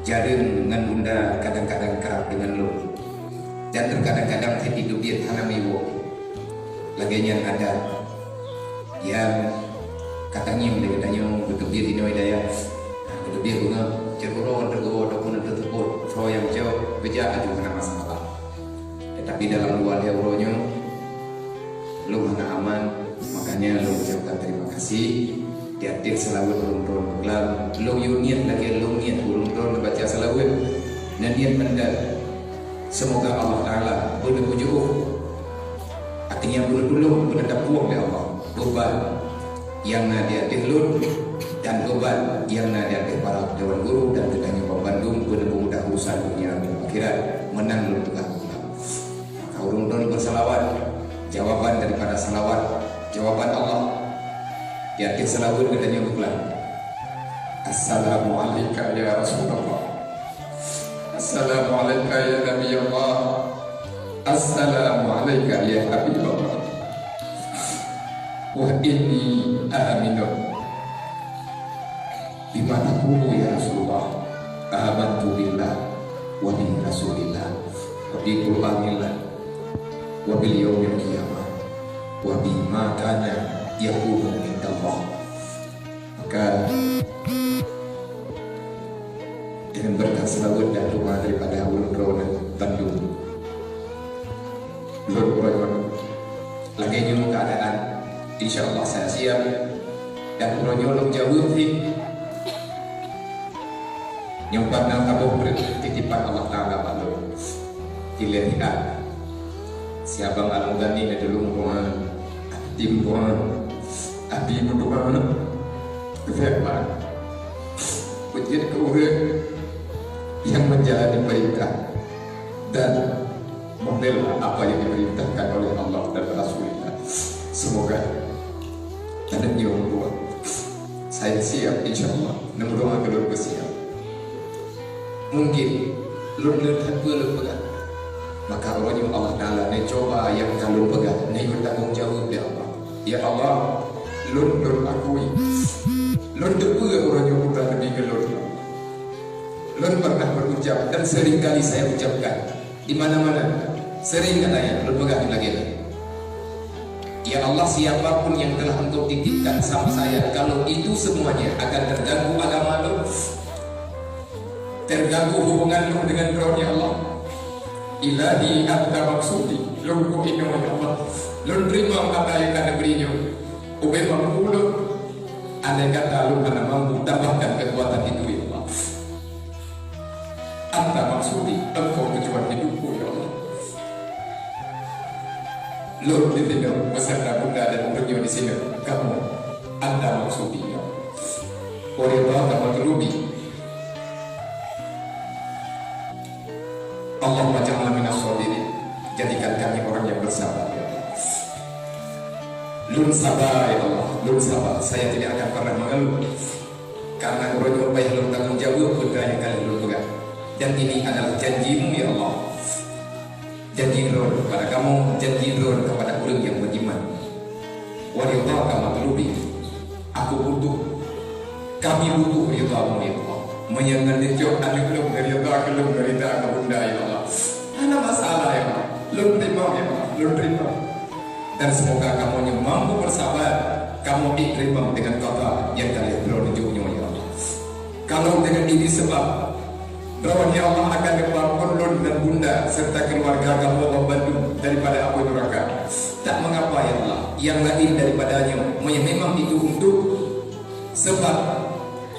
Jaring dengan bunda kadang-kadang kerap dengan lu, dan terkadang-kadang hidup dia tanam ibu. Laginya ada yang katanya dia betul dia di daya, betul dia bunga ceroro tergowo ataupun tertepur, so yang jauh beja aja kena masalah. Tetapi dalam luar dia uronya, lu mana aman, makanya lu ucapkan terima kasih. Diatir selawat urun-urun berkelam, lu niat lagi lu niat urun-urun baca selawat, dan niat benda. Semoga Allah Taala boleh pujuk, artinya boleh dulu menetap puang oleh Allah. Beban yang ada di lun dan beban yang ada di para dewan guru dan ditanya Pak Bandung boleh mudah urusan dunia dan akhirat menang lu juga. Maka urun-urun berselawat, jawaban daripada selawat, jawaban Allah. Diatir selawat ditanya berkelam. Assalamualaikum ya Rasulullah. Assalamualaikum ya Nabi Allah. Assalamualaikum ya Habib Allah. Wa inni aminu bima taqulu ya Rasulullah. Amantu billah wa bi rasulillah wa bi qur'anillah wa bil yaumil qiyamah wa bima kana yakunu inda Allah. Maka dengan berkat selawat dan doa daripada ulun Bandung, ulun lagi nyuruh keadaan, insya Allah saya siap dan ulun jauh sih nyumpan nang kamu titipan Allah Taala balu dilihat siapa ngalang gani ada lumpuan timbuan api berdoa kefirman menjadi keurang yang menjalani perintah dan membela apa yang diperintahkan oleh Allah dan Rasulullah. Semoga ada yang buat saya siap insya Allah. Nomor doa kedua bersiap. Mungkin lu tak perlu pegang, maka orang Allah Taala ne coba yang kalau pegang ne bertanggung jawab ya Allah. Ya Allah, lu akui, lu terpuga orang yang pernah lebih ke lu. Lu pernah berucap dan sering kali saya ucapkan di mana-mana. Sering katanya lu pegang lagi. Ya Allah, siapapun yang telah engkau titipkan sama saya, kalau itu semuanya akan terganggu agama lu, terganggu hubungan lu dengan karunia Allah. Ilahi anta maksudi, lu ku ino ya Allah. Lu terima kata yang kata berinya, ubah mampu andai kata lu mana mampu tambahkan kekuatan itu ya Allah. Anta maksudi, engkau tujuan hidupku ya Allah. Lu ditindak beserta bunda dan umurnya di sini, kamu anta maksudi ya Allah. Orang kamu terubi. Allah wajahlah minas sabirin, jadikan kami orang yang bersabar ya Allah. Lun sabar ya Allah, lun sabar. Saya tidak akan pernah mengeluh karena orang baik lun tanggung jawab benda yang kalian lun pegang. Dan ini adalah janjimu ya Allah. Janji Ron kepada kamu, janji Ron kepada orang yang beriman. Waliyullah kama telubi. Aku butuh, kami butuh ridhamu ya Allah. Menyangan jauh anak lu dari Allah, lu dari tak bunda ya Allah. Ada masalah ya Allah. Lu terima ya Allah, lu terima. Dan semoga kamu yang mampu bersabar, kamu diterima dengan kata yang kalian belum tunjuknya ya Allah. Kalau dengan ini sebab rahmat Allah akan membangun lun dan bunda serta keluarga kamu membantu daripada api neraka. Tak mengapa ya Allah, yang lain daripadanya memang itu untuk sebab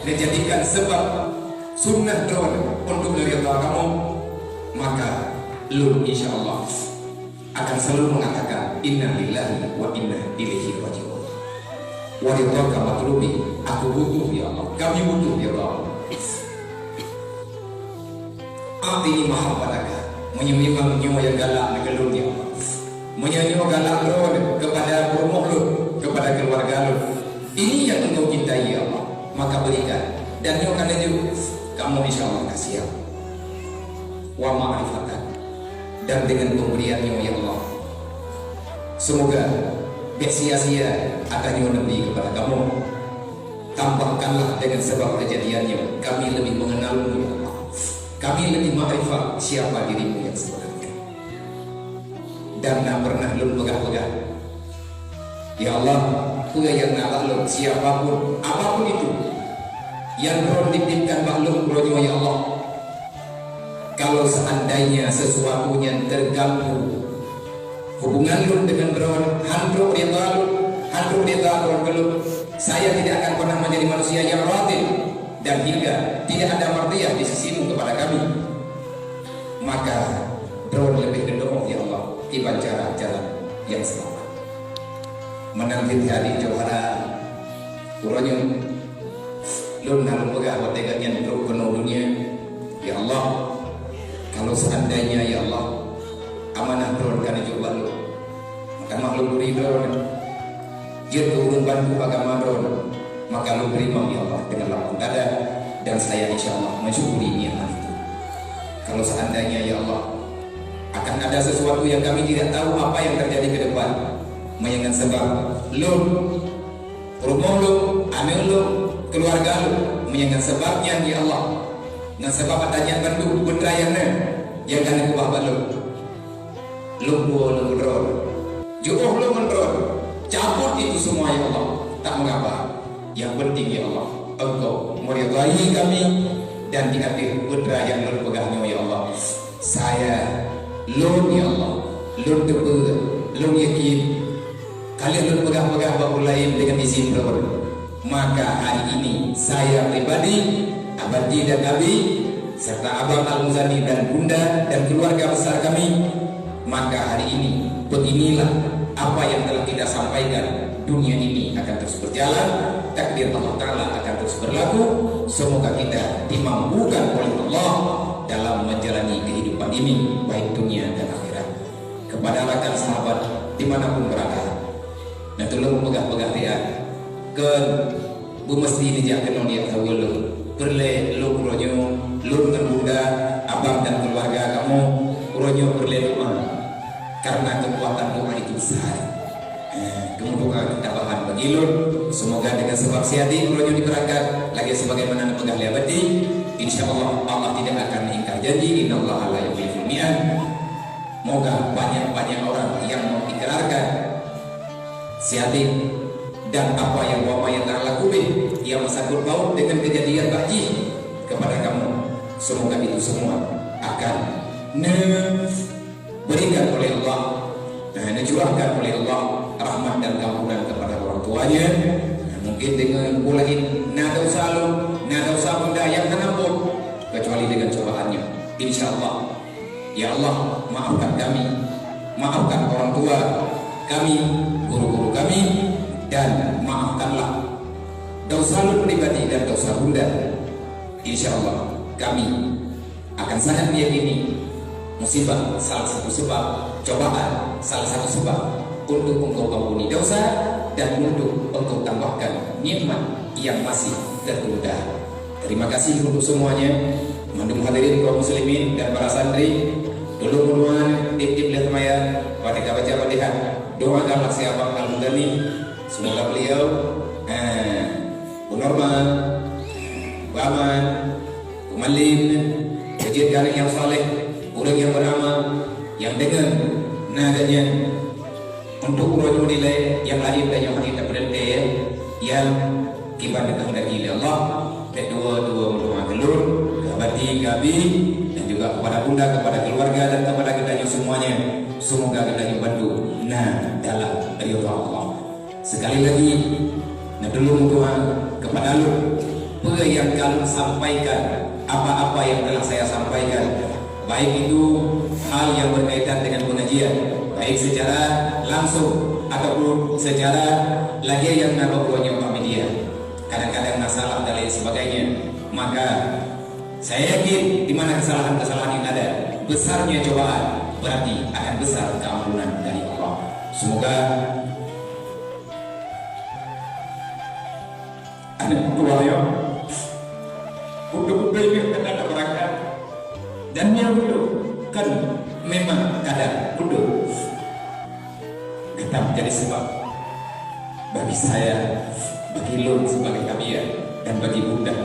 dijadikan sebab sunnah doa untuk dari Allah kamu, maka lun insya Allah akan selalu mengatakan inna lillahi wa inna ilaihi raji'un. Wa ridhaka matlubi, aku butuh ya Allah, kami butuh ya Allah. Ini maha padaka menyemimang nyawa yang galak negelun ya Allah, menyanyiwa galak lun kepada rumah lun, kepada keluarga lun. Ini yang engkau cintai ya Allah, maka berikan. Dan yang akan juga kamu insya Allah kasih ya wa ma'rifatan, dan dengan pemberiannya ya Allah, semoga gak sia-sia akan yang Nabi kepada kamu. Tambahkanlah dengan sebab kejadiannya kami lebih mengenalmu ya Allah. kami lebih makrifat siapa dirimu yang sebenarnya, dan tak pernah lun pegang-pegang. Ya Allah, Kue yang nak lun siapapun, apapun itu yang ron dititipkan maklum ronyo ya Allah. Kalau seandainya sesuatunya terganggu hubungan lun dengan ron, handuk dia tahu kalau saya tidak akan pernah menjadi manusia yang radin dan hingga tidak ada martiah di sisimu kepada kami, maka ron lebih gedong ya Allah tiba jalan yang selamat menanti hari johara uronyo lun nalung pegah wateganya untuk penuh dunia. Ya Allah, kalau seandainya ya Allah amanah ron kan coba lu maka makhluk beri ron jir turun bantu agama ron maka lu beri ya Allah dengan lapang dada, dan saya insya Allah mensyukuri nikmat itu. Kalau seandainya ya Allah akan ada sesuatu yang kami tidak tahu apa yang terjadi ke depan, menyengat sebab lu rumah lu, anak lu, keluarga lu, menyengat sebabnya ya Allah, dengan sebab adanya bentuk benda yang kan kubah balu lu menurut jauh lu menurut cabut itu semua ya Allah, tak mengapa, yang penting ya Allah Engkau meridai kami dan diambil benda yang lu pegangnya ya Allah. Saya lu ya Allah, lu tebu, lu yakin kalian lu pegang-pegang bahu lain dengan izin Tuhan. Maka hari ini saya pribadi, Abadi dan Abi serta Abang Al-Muzani dan Bunda dan keluarga besar kami, maka hari ini beginilah apa yang telah kita sampaikan. Dunia ini akan terus berjalan, takdir Allah Ta'ala akan terus berlaku. Semoga kita dimampukan oleh Allah dalam menjalani kehidupan ini, baik dunia dan akhirat. Kepada rakan sahabat dimanapun berada, nah tolong pegang-pegang dia ke bu mesti dijaga nonia tahu lu perle lu kuronyo lu dengan Bunda abang dan keluarga kamu kuronyo perle doa, karena kekuatan doa itu besar. Kemudian kita bahan bagi lu, semoga dengan sebab siati kuronyo diberangkat lagi sebagaimana pegang liabati, insya Allah Allah tidak akan ingkar janji. Innallaha la yukhliful mi'ad. Moga banyak-banyak orang yang mau ikrarkan siatin dan apa yang wama yang terlakuin yang masakut baut dengan kejadian baji kepada kamu. Semoga itu semua akan berikan oleh Allah, dicurahkan oleh Allah rahmat dan kampunan kepada orang tuanya. Mungkin dengan mulain nada usah benda yang menampung kecuali dengan cobaannya. Insya Allah ya Allah, maafkan kami, maafkan orang tua kami, guru-guru kami, dan maafkanlah dosa lu pribadi dan dosa Bunda. Insya Allah kami akan sangat meyakini musibah salah satu sebab, cobaan salah satu sebab untuk engkau ampuni dosa dan untuk engkau tambahkan nikmat yang masih tertunda. Terima kasih untuk semuanya. Mandum hadirin kaum muslimin dan para santri, dulu menuan titip lihat maya pada baca Fatihah, doakanlah si Abang Al-Mudani, semoga beliau Bu Norman, Bu Aman, Bu Malim, wujudkan yang saleh, orang yang beramal, yang dengan nadanya untuk urut nilai yang lain dan yang kita berhenti yang kibar datang dari Allah. Kedua gelur kabati gabi dan juga kepada Bunda, kepada keluarga dan kepada kita semuanya, semoga kita bantu dalam ridha Allah. Sekali lagi dulu doa kepada lu apa yang kalian sampaikan, apa-apa yang telah saya sampaikan, baik itu hal yang berkaitan dengan pengajian, baik secara langsung ataupun secara lagi yang nabakuannya media, kadang-kadang masalah dan lain sebagainya, maka saya yakin di mana kesalahan-kesalahan yang ada, besarnya cobaan berarti akan besar keampunan dari Allah. Semoga ada keluarga untuk ini ada berangkat dan yang itu kan memang kadang duduk kita menjadi sebab bagi saya, bagi lu sebagai kalian dan bagi Bunda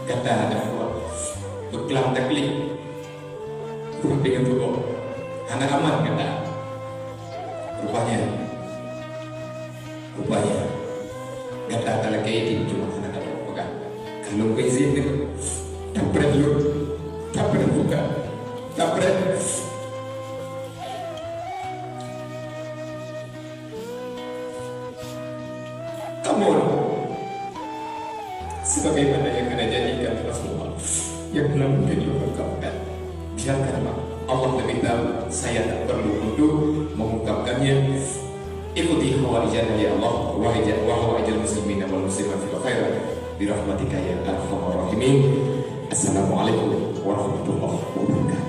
kata ada beklam teklik Kurang dengan tubuh anak aman kata. Rupanya gak ada lagi ini cuma anak-anak pegang. Kalau gue izin itu tak pernah buka, tak pernah. Namun sebagaimana yang Anda janjikan Rasulullah yang telah menjadi mengungkapkan, biarkanlah Allah lebih tahu, saya tak perlu untuk mengungkapkannya. Ikuti hawaijana ya Allah wa hawaijal muslimin wal muslimat fil khairat bi rahmatika ya arhamar rahimin. Assalamualaikum warahmatullahi wabarakatuh.